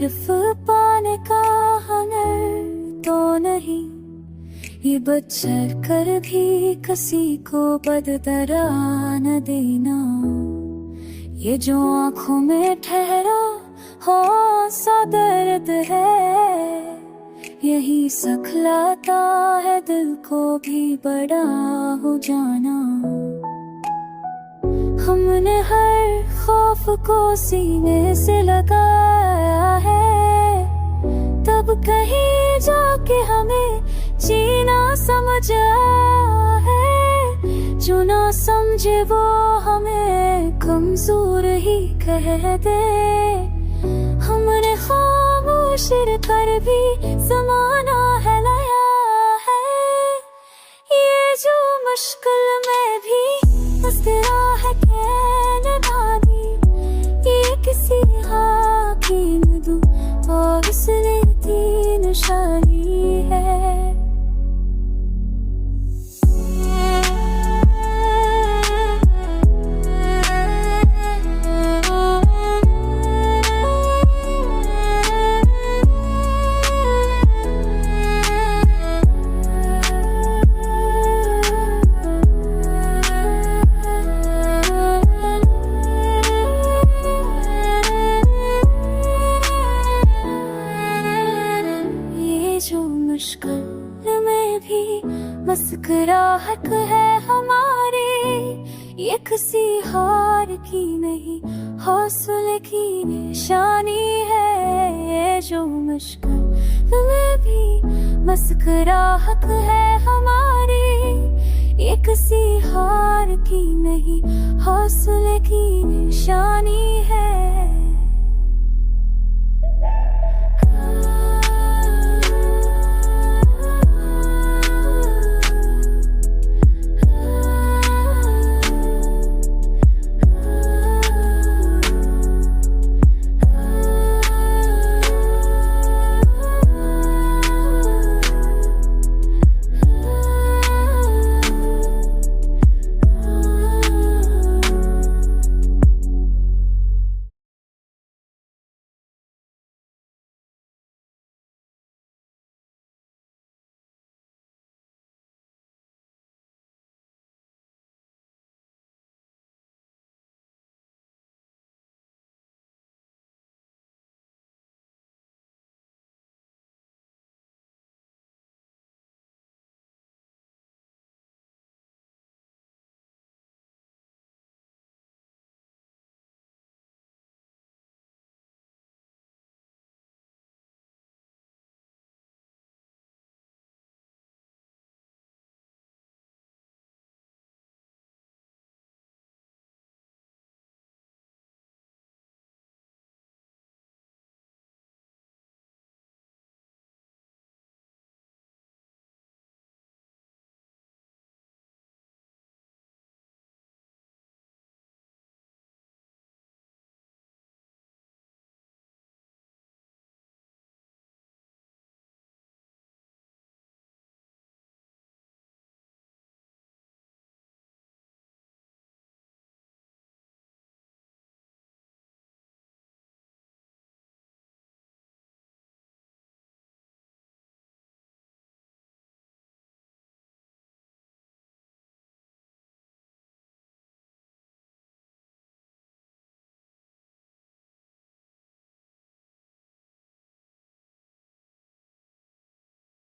सिर्फ पाने का हुनर तो नहीं, ये बचर कर भी किसी को बददरा न देना। ये जो आँखों में ठहरा हो सा दर्द है, यही सिखलाता है दिल को भी बड़ा हो जाना। हमने हर खौफ को सीने से लगाया है, तब कहीं जाके हमें जीना समझ आया है। जो ना समझे वो हमें कमजोर ही कह दे, हमने खामोश कर भी ज़माना हिलाया है। ये जो मुश्किल में भी मुस्कुराहट कहने वाली, ये किसी हाकिम दू और उसने दी निशानी है। मुश्किल में भी मुस्कुराहट है हमारी, ये किसी हार की नहीं हौसले की निशानी है। ये जो मुश्किल में भी मुस्कुराहट है हमारी, ये किसी हार की नहीं हौसले की निशानी है।